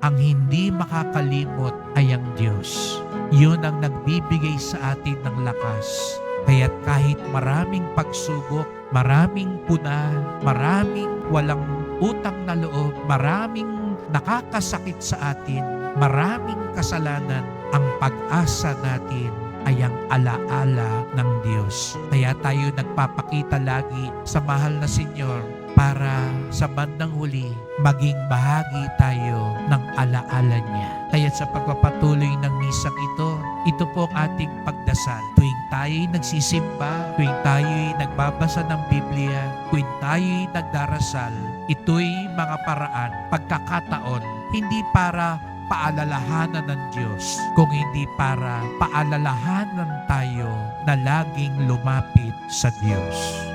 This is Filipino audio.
ang hindi makakalimot ay ang Diyos. Yun ang nagbibigay sa atin ng lakas. Kaya't kahit maraming pagsubok, maraming puna, maraming walang utang na loob, maraming nakakasakit sa atin, maraming kasalanan, ang pag-asa natin ay ang alaala ng Diyos. Kaya tayo nagpapakita lagi sa mahal na Senyor para sa bandang huli, maging bahagi tayo ng alaala niya. Kaya sa pagpapatuloy ng misang ito po ang ating pagdasal. Tuwing tayo'y nagsisimba, tuwing tayo'y nagbabasa ng Biblia, tuwing tayo'y nagdarasal, ito'y mga paraan, pagkakataon, hindi para paalalahanan ng Diyos, kung hindi para paalalahanan tayo na laging lumapit sa Diyos.